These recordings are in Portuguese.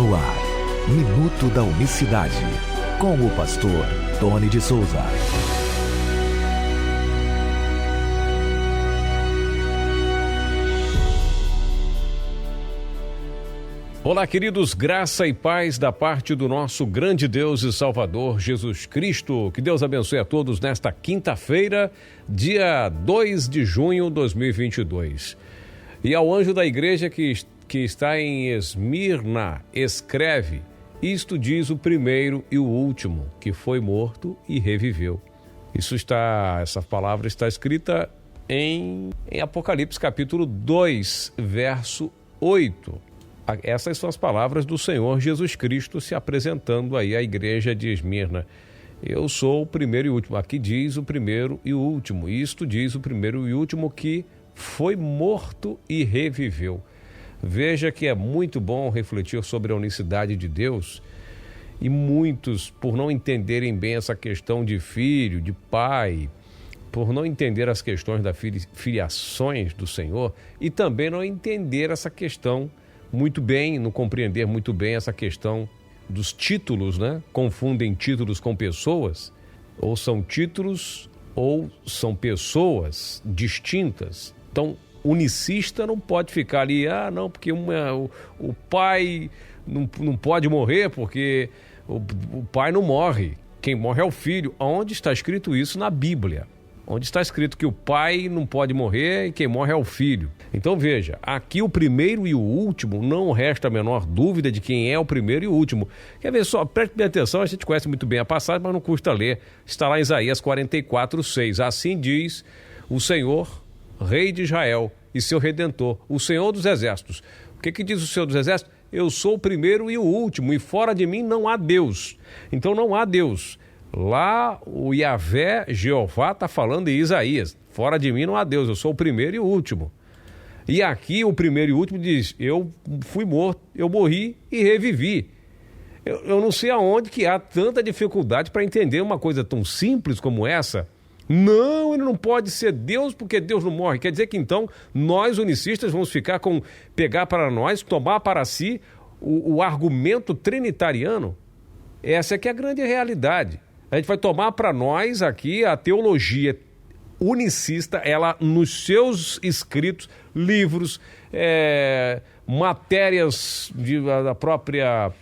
No ar, Minuto da Unicidade, com o pastor Tony de Souza. Olá, queridos, graça e paz da parte do nosso grande Deus e Salvador Jesus Cristo. Que Deus abençoe a todos nesta quinta-feira, dia 2 de junho de 2022. E ao anjo da igreja que está em Esmirna, escreve: isto diz o primeiro e o último, que foi morto e reviveu. Essa palavra está escrita em Apocalipse capítulo 2, verso 8. Essas são as palavras do Senhor Jesus Cristo se apresentando aí à igreja de Esmirna. Eu sou o primeiro e o último. Aqui diz o primeiro e o último. Isto diz o primeiro e o último, que foi morto e reviveu. Veja que é muito bom refletir sobre a unicidade de Deus, e muitos, por não entenderem bem essa questão de filho, de pai, por não entender as questões das filiações do Senhor, e também não entender essa questão muito bem, não compreender muito bem essa questão dos títulos, né? Confundem títulos com pessoas, ou são títulos ou são pessoas distintas. Então, unicista não pode ficar ali, porque o pai não pode morrer, porque o pai não morre, quem morre é o filho. Onde está escrito isso na Bíblia? Onde está escrito que o pai não pode morrer e quem morre é o filho. Então veja, aqui o primeiro e o último, não resta a menor dúvida de quem é o primeiro e o último. Quer ver só? Preste bem atenção, a gente conhece muito bem a passagem, mas não custa ler. Está lá em Isaías 44:6. Assim diz o Senhor, Rei de Israel e seu Redentor, o Senhor dos Exércitos. O que diz o Senhor dos Exércitos? Eu sou o primeiro e o último, e fora de mim não há Deus. Então não há Deus. Lá o Yahvé, Jeová, está falando em Isaías: fora de mim não há Deus, eu sou o primeiro e o último. E aqui o primeiro e o último diz: eu fui morto, eu morri e revivi. Eu não sei aonde que há tanta dificuldade para entender uma coisa tão simples como essa. Não, ele não pode ser Deus porque Deus não morre. Quer dizer que então nós unicistas vamos pegar para nós, tomar para si o argumento trinitariano? Essa é que é a grande realidade. A gente vai tomar para nós aqui a teologia unicista, ela nos seus escritos, livros, matérias da própria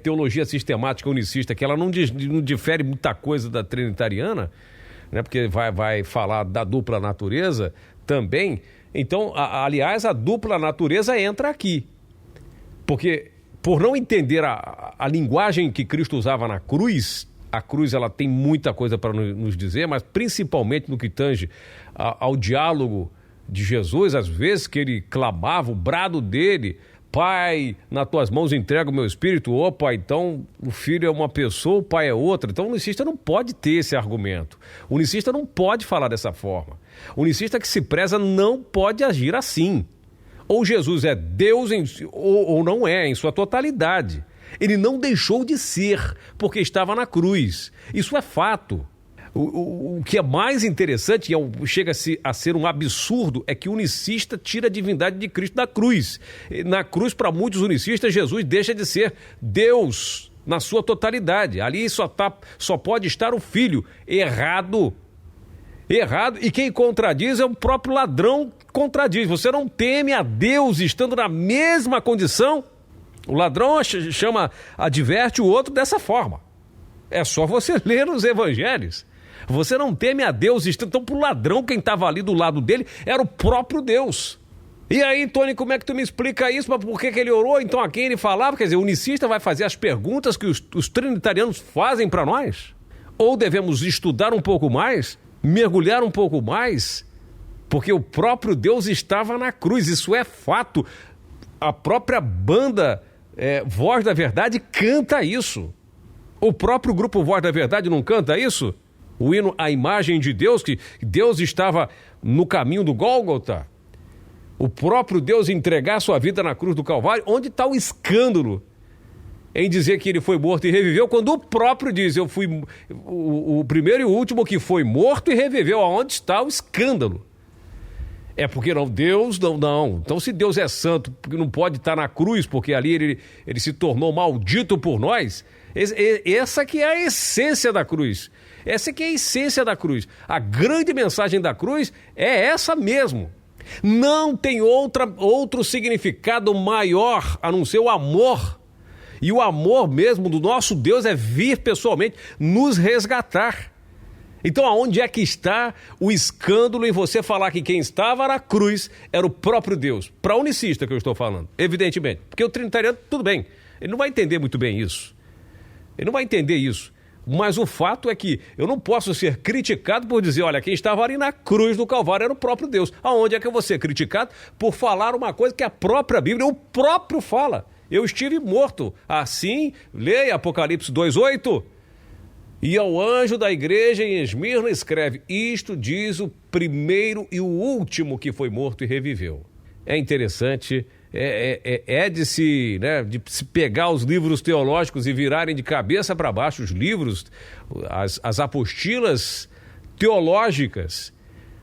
teologia sistemática unicista, que ela não difere muita coisa da trinitariana, né, porque vai falar da dupla natureza também. Então, aliás, a dupla natureza entra aqui. Porque, por não entender a linguagem que Cristo usava na cruz, a cruz ela tem muita coisa para nos dizer, mas principalmente no que tange ao diálogo de Jesus, às vezes que ele clamava, o brado dele: Pai, nas tuas mãos entrego o meu espírito. Opa, então o filho é uma pessoa, o pai é outra. Então o unicista não pode ter esse argumento. O unicista não pode falar dessa forma. O unicista que se preza não pode agir assim. Ou Jesus é Deus ou não é, em sua totalidade. Ele não deixou de ser, porque estava na cruz. Isso é fato. O que é mais interessante, e chega a ser um absurdo, é que o unicista tira a divindade de Cristo da cruz. Na cruz, para muitos unicistas, Jesus deixa de ser Deus na sua totalidade. Ali só pode estar o Filho. Errado. E quem contradiz é o próprio ladrão que contradiz. Você não teme a Deus estando na mesma condição? O ladrão adverte o outro dessa forma. É só você ler os evangelhos. Você não teme a Deus. Então, para o ladrão, quem estava ali do lado dele era o próprio Deus. E aí, Tony, como é que tu me explica isso? Mas por que ele orou? Então, a quem ele falava? Quer dizer, o unicista vai fazer as perguntas que os trinitarianos fazem para nós? Ou devemos estudar um pouco mais? Mergulhar um pouco mais? Porque o próprio Deus estava na cruz. Isso é fato. A própria banda Voz da Verdade canta isso. O próprio grupo Voz da Verdade não canta isso? O hino A Imagem de Deus, que Deus estava no caminho do Gólgota. O próprio Deus entregar sua vida na cruz do Calvário. Onde está o escândalo em dizer que ele foi morto e reviveu, quando o próprio diz: eu fui o primeiro e o último que foi morto e reviveu? Aonde está o escândalo? É porque não, Deus não. Então, se Deus é santo, porque não pode estar na cruz, porque ali ele se tornou maldito por nós, essa que é a essência da cruz. Essa que é a essência da cruz. A grande mensagem da cruz é essa mesmo. Não tem outro significado maior a não ser o amor. E o amor mesmo do nosso Deus é vir pessoalmente nos resgatar. Então, aonde é que está o escândalo em você falar que quem estava na cruz era o próprio Deus? Para o unicista que eu estou falando, evidentemente. Porque o trinitariano, tudo bem, ele não vai entender muito bem isso. Ele não vai entender isso. Mas o fato é que eu não posso ser criticado por dizer, olha, quem estava ali na cruz do Calvário era o próprio Deus. Aonde é que eu vou ser criticado por falar uma coisa que a própria Bíblia, o próprio fala? Eu estive morto. Assim, leia Apocalipse 2:8. E ao anjo da igreja em Esmirna escreve, isto diz o primeiro e o último que foi morto e reviveu. É interessante, de se pegar os livros teológicos e virarem de cabeça para baixo os livros, as apostilas teológicas,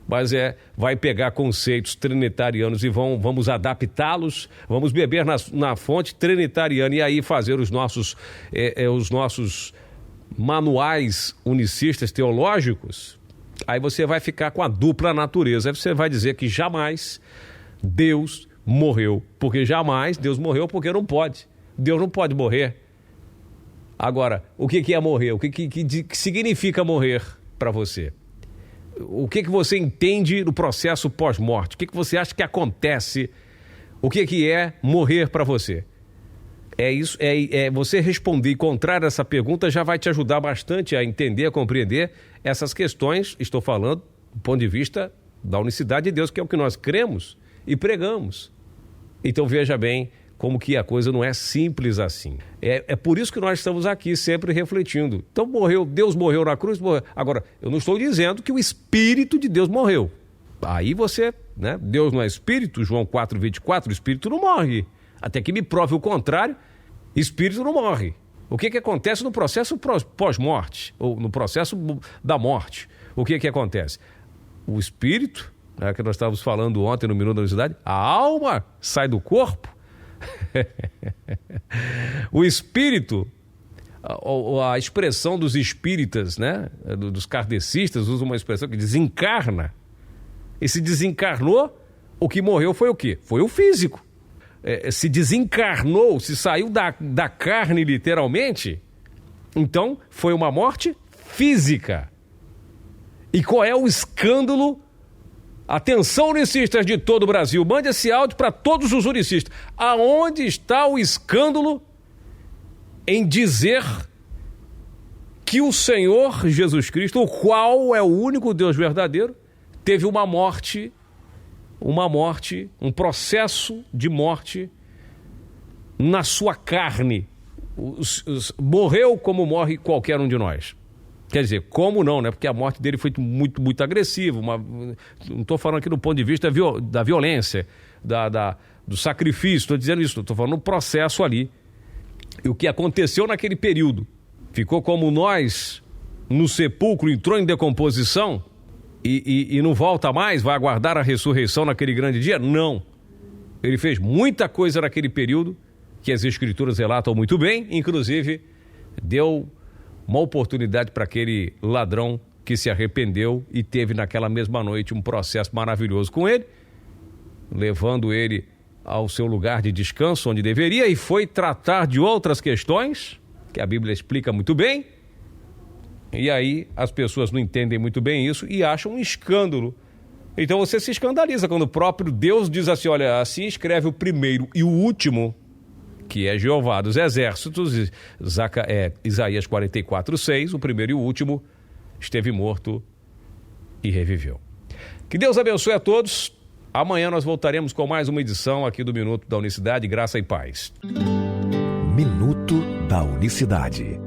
mas vai pegar conceitos trinitarianos e vamos adaptá-los, vamos beber na fonte trinitariana e aí fazer os nossos manuais unicistas teológicos. Aí você vai ficar com a dupla natureza. Aí você vai dizer que jamais Deus morreu, porque jamais Deus morreu, porque não pode. Deus não pode morrer. Agora, o que é morrer? O que significa morrer para você? O que você entende do processo pós-morte? O que você acha que acontece? O que é morrer para você? Isso, você responder e encontrar essa pergunta já vai te ajudar bastante a entender, a compreender essas questões. Estou falando do ponto de vista da unicidade de Deus, que é o que nós cremos e pregamos. Então veja bem como que a coisa não é simples assim. É por isso que nós estamos aqui sempre refletindo. Então Deus morreu na cruz. Morreu. Agora, eu não estou dizendo que o Espírito de Deus morreu. Aí você, Deus não é Espírito, João 4:24, o Espírito não morre. Até que me prove o contrário, Espírito não morre. O que acontece no processo pós-morte, ou no processo da morte? O que acontece? O Espírito, que nós estávamos falando ontem no Minuto da Unicidade, a alma sai do corpo. O Espírito, a expressão dos espíritas, dos kardecistas, usa uma expressão que desencarna. E se desencarnou, o que morreu foi o quê? Foi o físico. Se desencarnou, se saiu da carne literalmente, então foi uma morte física. E qual é o escândalo? Atenção, unicistas de todo o Brasil, mande esse áudio para todos os unicistas. Aonde está o escândalo em dizer que o Senhor Jesus Cristo, o qual é o único Deus verdadeiro, teve uma morte, um processo de morte na sua carne. Morreu como morre qualquer um de nós. Quer dizer, como não, Porque a morte dele foi muito, muito agressiva. Não estou falando aqui do ponto de vista da violência, do sacrifício, estou dizendo isso, estou falando do processo ali. E o que aconteceu naquele período? Ficou como nós, no sepulcro, entrou em decomposição e não volta mais, vai aguardar a ressurreição naquele grande dia? Não. Ele fez muita coisa naquele período, que as Escrituras relatam muito bem, inclusive deu uma oportunidade para aquele ladrão que se arrependeu e teve naquela mesma noite um processo maravilhoso com ele, levando ele ao seu lugar de descanso, onde deveria, e foi tratar de outras questões, que a Bíblia explica muito bem, e aí as pessoas não entendem muito bem isso e acham um escândalo. Então você se escandaliza quando o próprio Deus diz assim, olha, assim escreve o primeiro e o último, que é Jeová dos Exércitos, Isaías 44:6, o primeiro e o último esteve morto e reviveu. Que Deus abençoe a todos. Amanhã nós voltaremos com mais uma edição aqui do Minuto da Unicidade, graça e paz. Minuto da Unicidade.